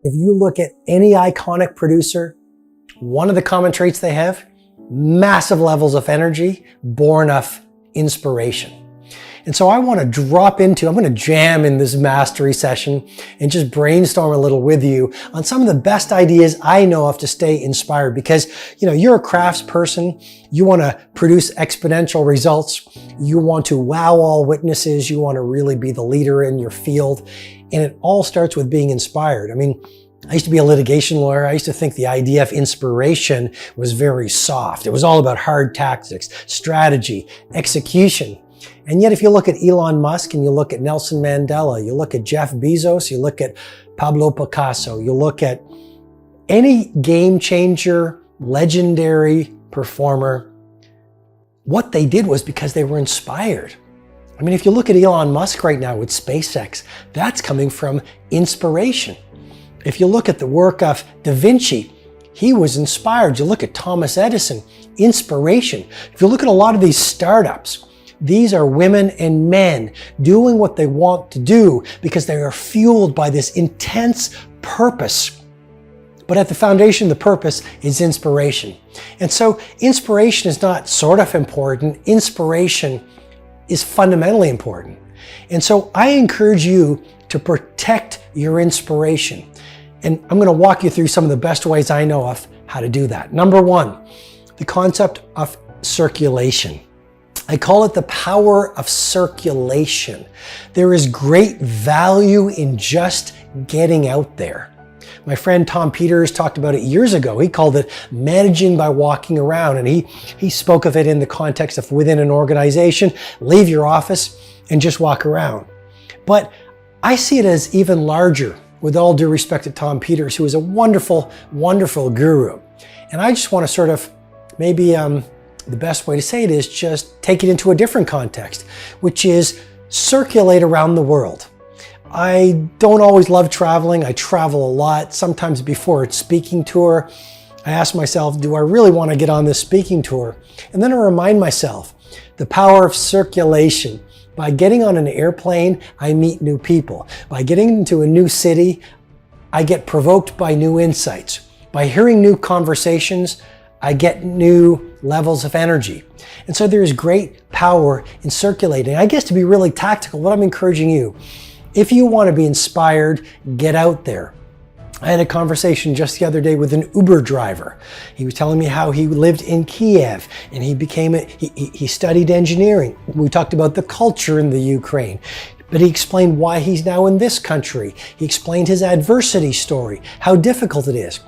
If you look at any iconic producer, one of the common traits they have, massive levels of energy, born of inspiration. And so I want to drop into, I'm going to jam in this mastery session and just brainstorm a little with you on some of the best ideas I know of to stay inspired, because you're a crafts person. You want to produce exponential results. You want to wow all witnesses. You want to really be the leader in your field. And it all starts with being inspired. I mean, I used to be a litigation lawyer. I used to think the idea of inspiration was very soft. It was all about hard tactics, strategy, execution. And yet if you look at Elon Musk and you look at Nelson Mandela, you look at Jeff Bezos, you look at Pablo Picasso, you look at any game changer, legendary performer, what they did was because they were inspired. I mean, if you look at Elon Musk right now with SpaceX, that's coming from inspiration. If you look at the work of Da Vinci, he was inspired. You look at Thomas Edison, inspiration. If you look at a lot of these startups, these are women and men doing what they want to do because they are fueled by this intense purpose. But at the foundation, the purpose is inspiration. And so inspiration is not sort of important. Inspiration is fundamentally important. And so I encourage you to protect your inspiration. And I'm going to walk you through some of the best ways I know of how to do that. Number one, the concept of circulation. I call it the power of circulation. There is great value in just getting out there. My friend Tom Peters talked about it years ago. He called it managing by walking around. And he spoke of it in the context of within an organization, leave your office and just walk around. But I see it as even larger, with all due respect to Tom Peters, who is a wonderful, wonderful guru. And I just want to sort of maybe the best way to say it is just take it into a different context, which is circulate around the world. I don't always love traveling. I travel a lot. Sometimes before a speaking tour, I ask myself, do I really want to get on this speaking tour? And then I remind myself the power of circulation. By getting on an airplane, I meet new people. By getting into a new city, I get provoked by new insights. By hearing new conversations, I get new levels of energy. And so there's great power in circulating. I guess to be really tactical, what I'm encouraging you, if you want to be inspired, get out there. I had a conversation just the other day with an Uber driver. He was telling me how he lived in Kiev and he studied engineering. We talked about the culture in the Ukraine, but he explained why he's now in this country. He explained his adversity story, how difficult it is.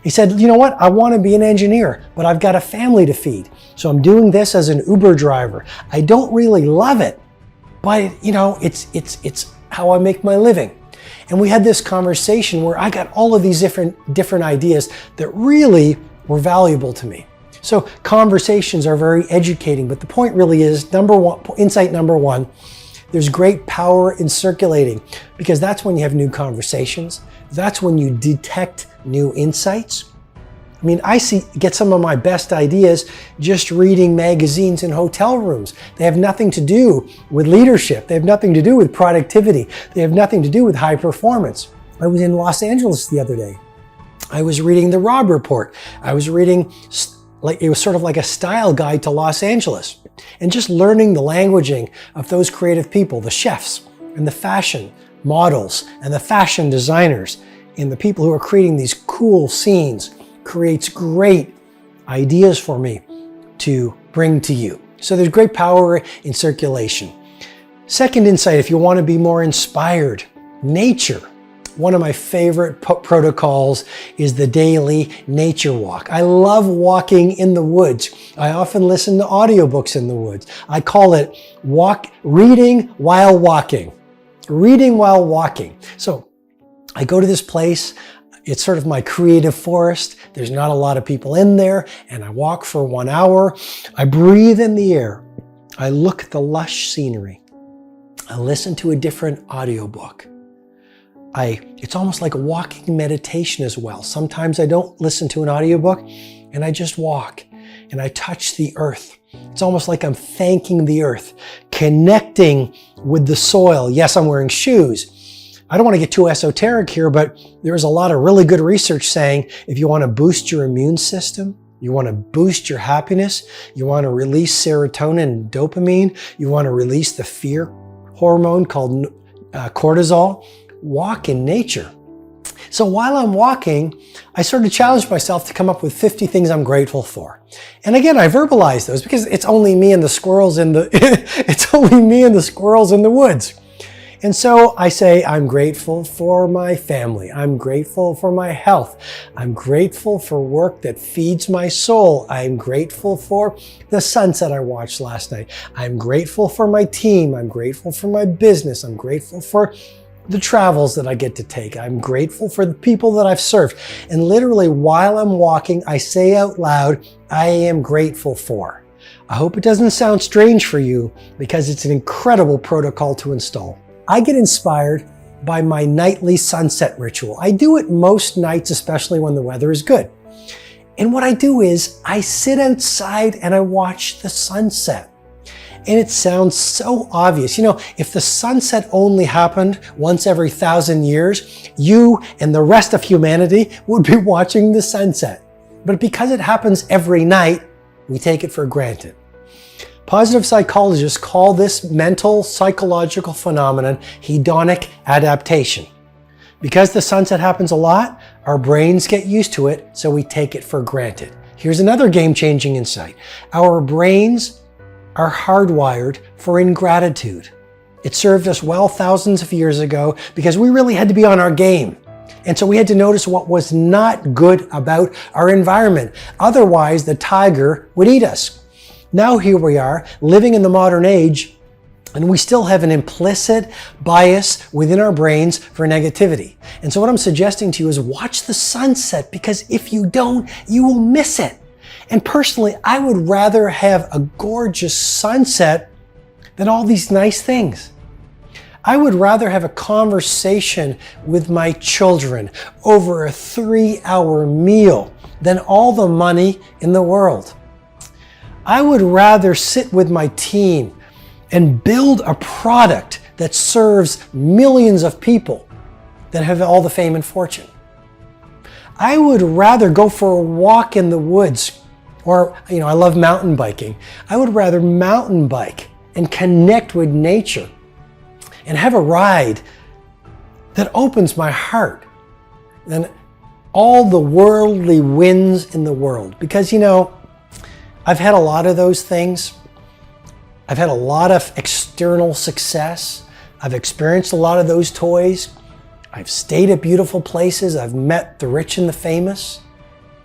He said, you know what? I want to be an engineer, but I've got a family to feed. So I'm doing this as an Uber driver. I don't really love it, but it's how I make my living. And we had this conversation where I got all of these different ideas that really were valuable to me. So conversations are very educating, but the point really is, insight number one, there's great power in circulating, because that's when you have new conversations. That's when you detect new insights. I mean, get some of my best ideas just reading magazines in hotel rooms. They have nothing to do with leadership. They have nothing to do with productivity. They have nothing to do with high performance. I was in Los Angeles the other day. I was reading the Robb Report. I was reading, it was sort of like a style guide to Los Angeles, and just learning the languaging of those creative people, the chefs and the fashion models and the fashion designers and the people who are creating these cool scenes creates great ideas for me to bring to you. So there's great power in circulation. Second insight, if you want to be more inspired, nature. One of my favorite protocols is the daily nature walk. I love walking in the woods. I often listen to audiobooks in the woods. I call it reading while walking. Reading while walking. So I go to this place. It's sort of my creative forest. There's not a lot of people in there, and I walk for 1 hour. I breathe in the air. I look at the lush scenery. I listen to a different audiobook. It's almost like a walking meditation as well. Sometimes I don't listen to an audiobook and I just walk and I touch the earth. It's almost like I'm thanking the earth, connecting with the soil. Yes, I'm wearing shoes, I don't want to get too esoteric here, but there's a lot of really good research saying if you want to boost your immune system, you want to boost your happiness, you want to release serotonin and dopamine, you want to release the fear hormone called cortisol, walk in nature. So while I'm walking, I sort of challenged myself to come up with 50 things I'm grateful for. And again, I verbalize those because it's only me and the squirrels in the it's only me and the squirrels in the woods. And so I say, I'm grateful for my family. I'm grateful for my health. I'm grateful for work that feeds my soul. I'm grateful for the sunset I watched last night. I'm grateful for my team. I'm grateful for my business. I'm grateful for the travels that I get to take. I'm grateful for the people that I've served. And literally while I'm walking, I say out loud, I am grateful for. I hope it doesn't sound strange for you because it's an incredible protocol to install. I get inspired by my nightly sunset ritual. I do it most nights, especially when the weather is good. And what I do is I sit outside and I watch the sunset. And it sounds so obvious. You know, if the sunset only happened once every 1,000 years, you and the rest of humanity would be watching the sunset. But because it happens every night, we take it for granted. Positive psychologists call this mental psychological phenomenon hedonic adaptation. Because the sunset happens a lot, our brains get used to it, so we take it for granted. Here's another game-changing insight. Our brains are hardwired for ingratitude. It served us well thousands of years ago because we really had to be on our game. And so we had to notice what was not good about our environment. Otherwise, the tiger would eat us. Now here we are, living in the modern age, and we still have an implicit bias within our brains for negativity. And so what I'm suggesting to you is watch the sunset, because if you don't, you will miss it. And personally, I would rather have a gorgeous sunset than all these nice things. I would rather have a conversation with my children over a 3-hour meal than all the money in the world. I would rather sit with my team and build a product that serves millions of people than have all the fame and fortune. I would rather go for a walk in the woods, or, I love mountain biking. I would rather mountain bike and connect with nature and have a ride that opens my heart than all the worldly wins in the world. Because, I've had a lot of those things. I've had a lot of external success. I've experienced a lot of those toys. I've stayed at beautiful places. I've met the rich and the famous.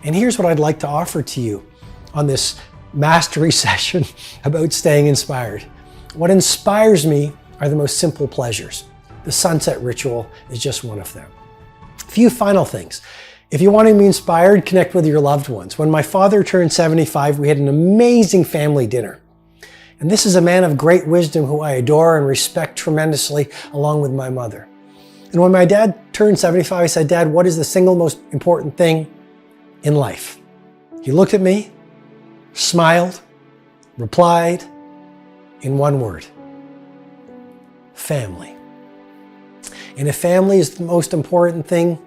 And here's what I'd like to offer to you on this mastery session about staying inspired. What inspires me are the most simple pleasures. The sunset ritual is just one of them. A few final things. If you want to be inspired, connect with your loved ones. When my father turned 75, we had an amazing family dinner. And this is a man of great wisdom who I adore and respect tremendously, along with my mother. And when my dad turned 75, I said, Dad, what is the single most important thing in life? He looked at me, smiled, replied in one word: family. And if family is the most important thing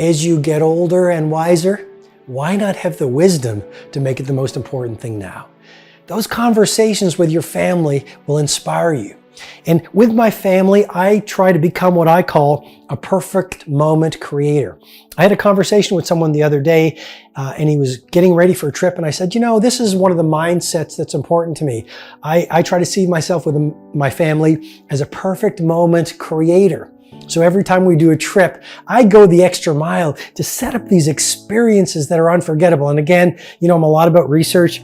as you get older and wiser, why not have the wisdom to make it the most important thing now? Those conversations with your family will inspire you. And with my family, I try to become what I call a perfect moment creator. I had a conversation with someone the other day, and he was getting ready for a trip, and I said, this is one of the mindsets that's important to me. I try to see myself with my family as a perfect moment creator. So every time we do a trip, I go the extra mile to set up these experiences that are unforgettable. And again, I'm a lot about research.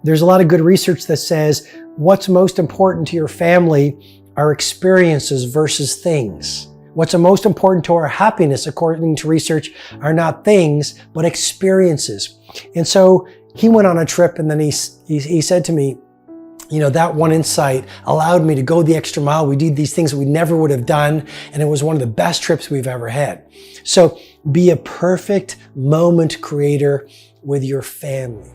There's a lot of good research that says what's most important to your family are experiences versus things. What's most important to our happiness, according to research, are not things, but experiences. And so he went on a trip, and then he said to me, that one insight allowed me to go the extra mile. We did these things we never would have done, and it was one of the best trips we've ever had. So be a perfect moment creator with your family.